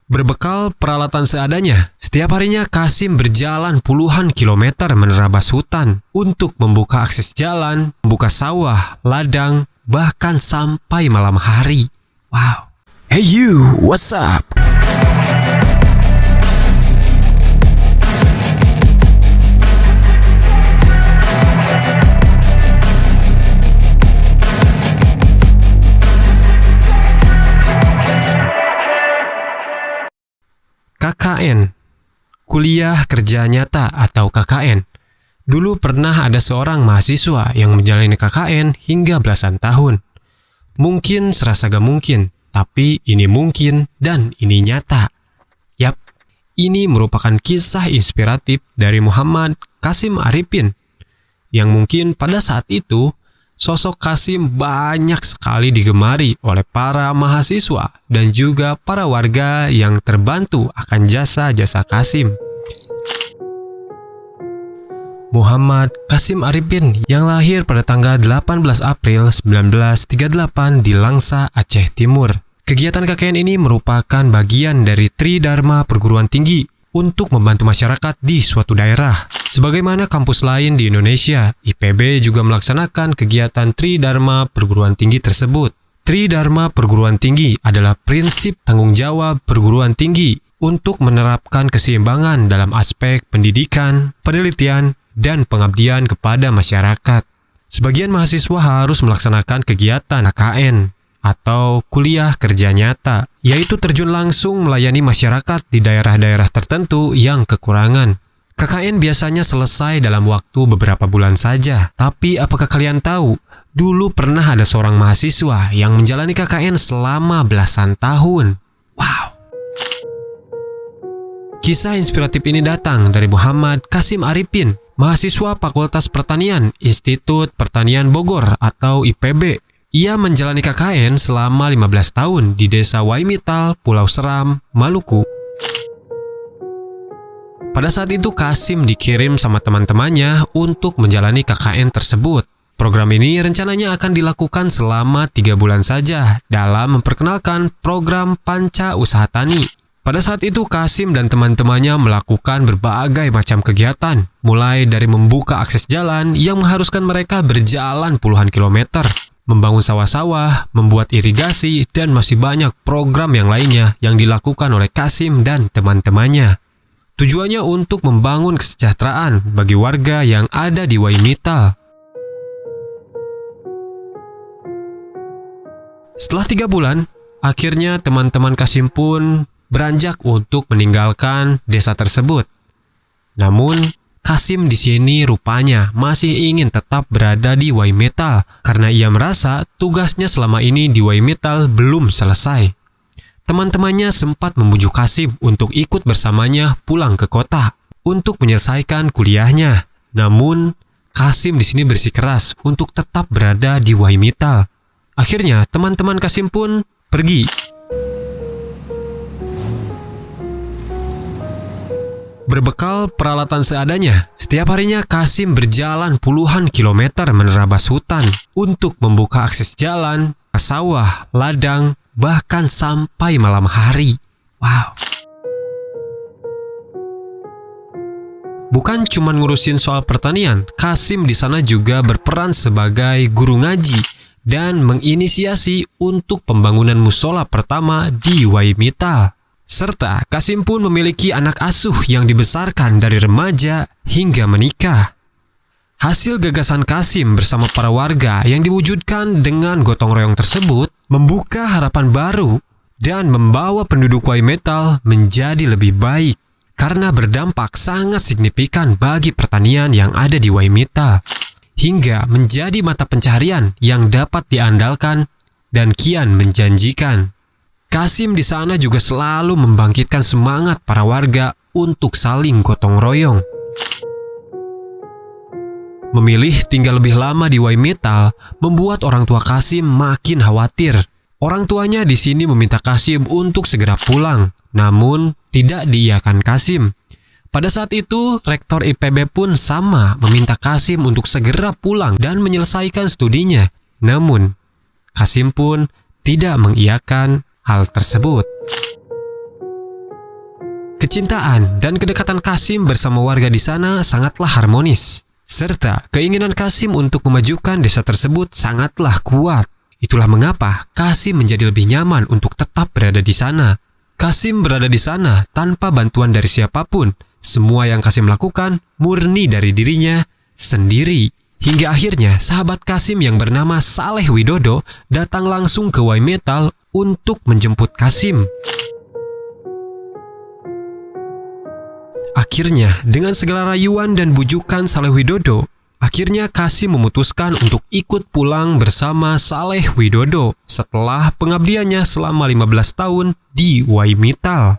Berbekal peralatan seadanya, setiap harinya Kasim berjalan puluhan kilometer menerabas hutan untuk membuka akses jalan, membuka sawah, ladang, bahkan sampai malam hari. Wow. Hey you, what's up? KKN, Kuliah Kerja Nyata atau KKN. Dulu pernah ada seorang mahasiswa yang menjalani KKN hingga belasan tahun. Mungkin serasa gak mungkin, tapi ini mungkin dan ini nyata. Yap, ini merupakan kisah inspiratif dari Muhammad Kasim Arifin, yang mungkin pada saat itu sosok Kasim banyak sekali digemari oleh para mahasiswa dan juga para warga yang terbantu akan jasa-jasa Kasim. Muhammad Kasim Arifin yang lahir pada tanggal 18 April 1938 di Langsa, Aceh Timur. Kegiatan KKN ini merupakan bagian dari Tridharma Perguruan Tinggi untuk membantu masyarakat di suatu daerah. Sebagaimana kampus lain di Indonesia, IPB juga melaksanakan kegiatan Tridharma Perguruan Tinggi tersebut. Tridharma Perguruan Tinggi adalah prinsip tanggung jawab perguruan tinggi untuk menerapkan keseimbangan dalam aspek pendidikan, penelitian, dan pengabdian kepada masyarakat. Sebagian mahasiswa harus melaksanakan kegiatan KKN atau kuliah kerja nyata, yaitu terjun langsung melayani masyarakat di daerah-daerah tertentu yang kekurangan. KKN biasanya selesai dalam waktu beberapa bulan saja. Tapi apakah kalian tahu, dulu pernah ada seorang mahasiswa yang menjalani KKN selama belasan tahun. Wow. Kisah inspiratif ini datang dari Muhammad Kasim Arifin, mahasiswa Fakultas Pertanian Institut Pertanian Bogor atau IPB. Ia menjalani KKN selama 15 tahun di Desa Waimital, Pulau Seram, Maluku. Pada saat itu Kasim dikirim sama teman-temannya untuk menjalani KKN tersebut. Program ini rencananya akan dilakukan selama 3 bulan saja dalam memperkenalkan program Panca Usaha Tani. Pada saat itu Kasim dan teman-temannya melakukan berbagai macam kegiatan, mulai dari membuka akses jalan yang mengharuskan mereka berjalan puluhan kilometer, membangun sawah-sawah, membuat irigasi, dan masih banyak program yang lainnya yang dilakukan oleh Kasim dan teman-temannya. Tujuannya untuk membangun kesejahteraan bagi warga yang ada di Waimital. Setelah 3 bulan, akhirnya teman-teman Kasim pun beranjak untuk meninggalkan desa tersebut. Namun, Kasim di sini rupanya masih ingin tetap berada di Waimital karena ia merasa tugasnya selama ini di Waimital belum selesai. Teman-temannya sempat membujuk Kasim untuk ikut bersamanya pulang ke kota untuk menyelesaikan kuliahnya. Namun, Kasim di sini bersikeras untuk tetap berada di Waimital. Akhirnya, teman-teman Kasim pun pergi. Berbekal peralatan seadanya, setiap harinya Kasim berjalan puluhan kilometer menerabas hutan untuk membuka akses jalan, sawah, ladang, bahkan sampai malam hari. Wow. Bukan cuma ngurusin soal pertanian, Kasim di sana juga berperan sebagai guru ngaji dan menginisiasi untuk pembangunan musola pertama di Waimital. Serta Kasim pun memiliki anak asuh yang dibesarkan dari remaja hingga menikah. Hasil gagasan Kasim bersama para warga yang diwujudkan dengan gotong royong tersebut membuka harapan baru dan membawa penduduk Waimital menjadi lebih baik karena berdampak sangat signifikan bagi pertanian yang ada di Waimital hingga menjadi mata pencaharian yang dapat diandalkan dan kian menjanjikan. Kasim di sana juga selalu membangkitkan semangat para warga untuk saling gotong royong. Memilih tinggal lebih lama di Waimital membuat orang tua Kasim makin khawatir. Orang tuanya di sini meminta Kasim untuk segera pulang, namun tidak diiyakan Kasim. Pada saat itu, rektor IPB pun sama meminta Kasim untuk segera pulang dan menyelesaikan studinya. Namun, Kasim pun tidak mengiyakan hal tersebut. Kecintaan dan kedekatan Qasim bersama warga di sana sangatlah harmonis, serta keinginan Qasim untuk memajukan desa tersebut sangatlah kuat. Itulah mengapa Qasim menjadi lebih nyaman untuk tetap berada di sana. Qasim berada di sana tanpa bantuan dari siapapun. Semua yang Qasim lakukan murni dari dirinya sendiri. Hingga akhirnya sahabat Qasim yang bernama Saleh Widodo datang langsung ke Y Metal untuk menjemput Qasim. Akhirnya, dengan segala rayuan dan bujukan Saleh Widodo, akhirnya Qasim memutuskan untuk ikut pulang bersama Saleh Widodo setelah pengabdiannya selama 15 tahun di Y Metal.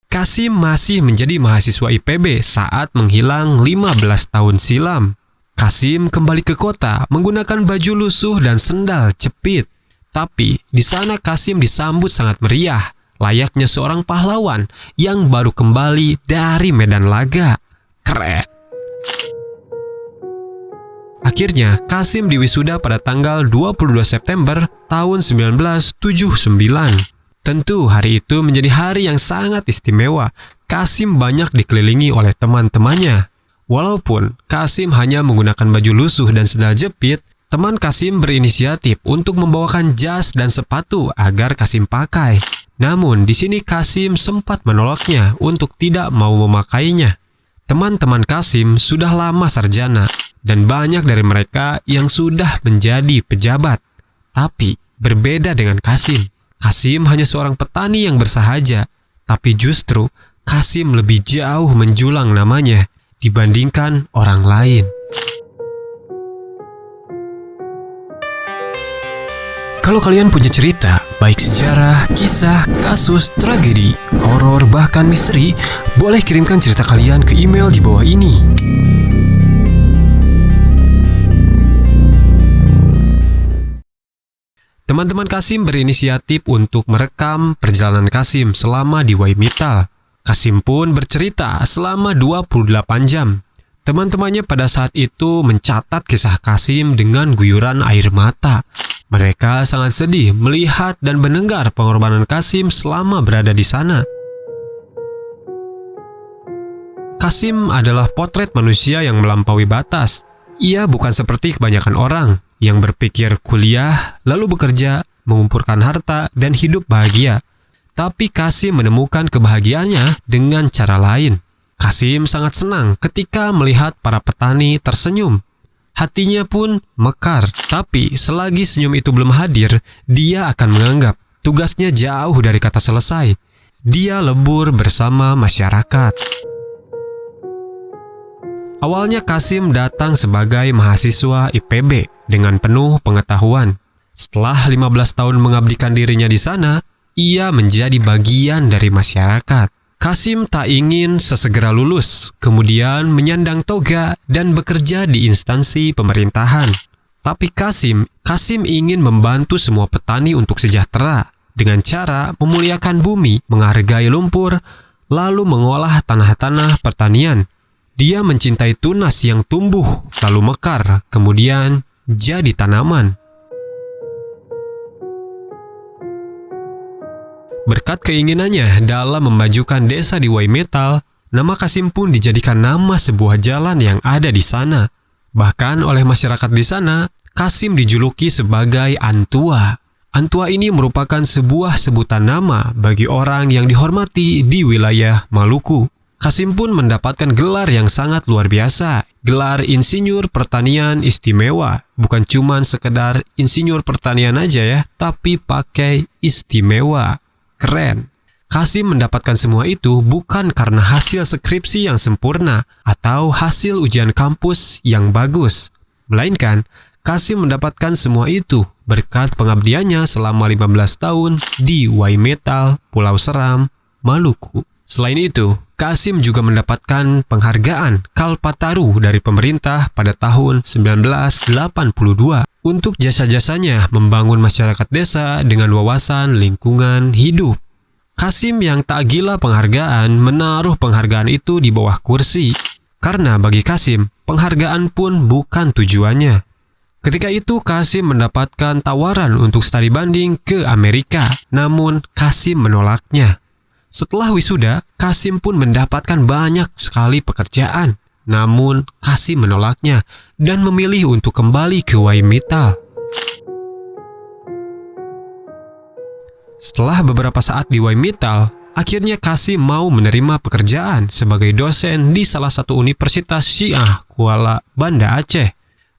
Qasim masih menjadi mahasiswa IPB saat menghilang 15 tahun silam. Qasim kembali ke kota menggunakan baju lusuh dan sendal jepit. Tapi di sana Qasim disambut sangat meriah, layaknya seorang pahlawan yang baru kembali dari medan laga. Keren. Akhirnya Qasim diwisuda pada tanggal 22 September tahun 1979. Tentu hari itu menjadi hari yang sangat istimewa. Qasim banyak dikelilingi oleh teman-temannya. Walaupun Qasim hanya menggunakan baju lusuh dan sendal jepit, teman Qasim berinisiatif untuk membawakan jas dan sepatu agar Qasim pakai. Namun di sini Qasim sempat menolaknya untuk tidak mau memakainya. Teman-teman Qasim sudah lama sarjana dan banyak dari mereka yang sudah menjadi pejabat. Tapi berbeda dengan Qasim. Qasim hanya seorang petani yang bersahaja, tapi justru Qasim lebih jauh menjulang namanya dibandingkan orang lain. Kalau kalian punya cerita, baik sejarah, kisah, kasus, tragedi, horor, bahkan misteri, boleh kirimkan cerita kalian ke email di bawah ini. Teman-teman Qasim berinisiatif untuk merekam perjalanan Qasim selama di Y Metal. Qasim pun bercerita selama 28 jam. Teman-temannya pada saat itu mencatat kisah Qasim dengan guyuran air mata. Mereka sangat sedih melihat dan mendengar pengorbanan Qasim selama berada di sana. Qasim adalah potret manusia yang melampaui batas. Ia bukan seperti kebanyakan orang yang berpikir kuliah, lalu bekerja, mengumpulkan harta, dan hidup bahagia. Tapi Qasim menemukan kebahagiaannya dengan cara lain. Qasim sangat senang ketika melihat para petani tersenyum. Hatinya pun mekar. Tapi selagi senyum itu belum hadir, dia akan menganggap tugasnya jauh dari kata selesai. Dia lebur bersama masyarakat. Awalnya Qasim datang sebagai mahasiswa IPB dengan penuh pengetahuan. Setelah 15 tahun mengabdikan dirinya di sana, ia menjadi bagian dari masyarakat. Qasim tak ingin sesegera lulus, kemudian menyandang toga dan bekerja di instansi pemerintahan. Tapi Qasim ingin membantu semua petani untuk sejahtera dengan cara memuliakan bumi, menghargai lumpur, lalu mengolah tanah-tanah pertanian. Dia mencintai tunas yang tumbuh, lalu mekar, kemudian jadi tanaman. Berkat keinginannya dalam memajukan desa di Y Metal, nama Qasim pun dijadikan nama sebuah jalan yang ada di sana. Bahkan oleh masyarakat di sana, Qasim dijuluki sebagai Antua. Antua ini merupakan sebuah sebutan nama bagi orang yang dihormati di wilayah Maluku. Qasim pun mendapatkan gelar yang sangat luar biasa, gelar Insinyur Pertanian Istimewa. Bukan cuma sekedar insinyur pertanian aja ya, tapi pakai istimewa. Keren. Qasim mendapatkan semua itu bukan karena hasil skripsi yang sempurna atau hasil ujian kampus yang bagus, melainkan Qasim mendapatkan semua itu berkat pengabdiannya selama 15 tahun di Y Metal, Pulau Seram, Maluku. Selain itu, Qasim juga mendapatkan penghargaan Kalpataru dari pemerintah pada tahun 1982 untuk jasa-jasanya membangun masyarakat desa dengan wawasan lingkungan hidup. Qasim yang tak gila penghargaan menaruh penghargaan itu di bawah kursi. Karena bagi Qasim, penghargaan pun bukan tujuannya. Ketika itu Qasim mendapatkan tawaran untuk studi banding ke Amerika, namun Qasim menolaknya. Setelah wisuda, Qasim pun mendapatkan banyak sekali pekerjaan, namun Qasim menolaknya dan memilih untuk kembali ke Waimittal. Setelah beberapa saat di Waimittal, akhirnya Qasim mau menerima pekerjaan sebagai dosen di salah satu universitas Syiah Kuala Banda Aceh.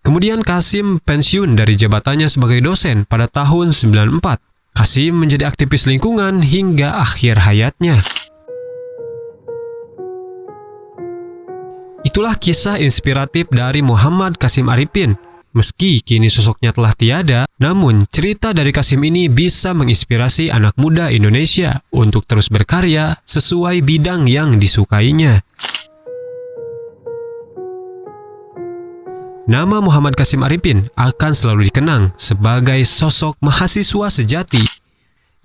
Kemudian Qasim pensiun dari jabatannya sebagai dosen pada tahun 94. Qasim menjadi aktivis lingkungan hingga akhir hayatnya. Itulah kisah inspiratif dari Muhammad Qasim Arifin. Meski kini sosoknya telah tiada, namun cerita dari Qasim ini bisa menginspirasi anak muda Indonesia untuk terus berkarya sesuai bidang yang disukainya. Nama Muhammad Qasim Arifin akan selalu dikenang sebagai sosok mahasiswa sejati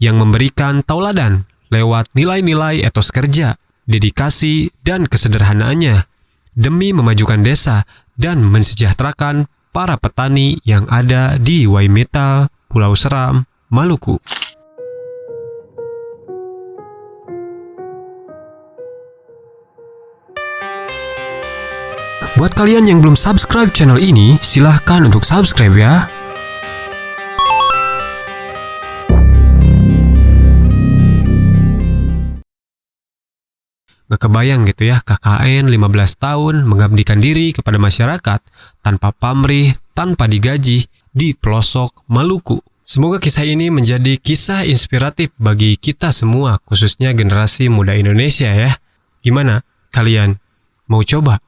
yang memberikan tauladan lewat nilai-nilai etos kerja, dedikasi, dan kesederhanaannya demi memajukan desa dan mensejahterakan para petani yang ada di Waimittal, Pulau Seram, Maluku. Buat kalian yang belum subscribe channel ini, silahkan untuk subscribe ya. Gak kebayang gitu ya, KKN 15 tahun mengabdikan diri kepada masyarakat tanpa pamrih, tanpa digaji di pelosok Maluku. Semoga kisah ini menjadi kisah inspiratif bagi kita semua, khususnya generasi muda Indonesia ya. Gimana? Kalian mau coba?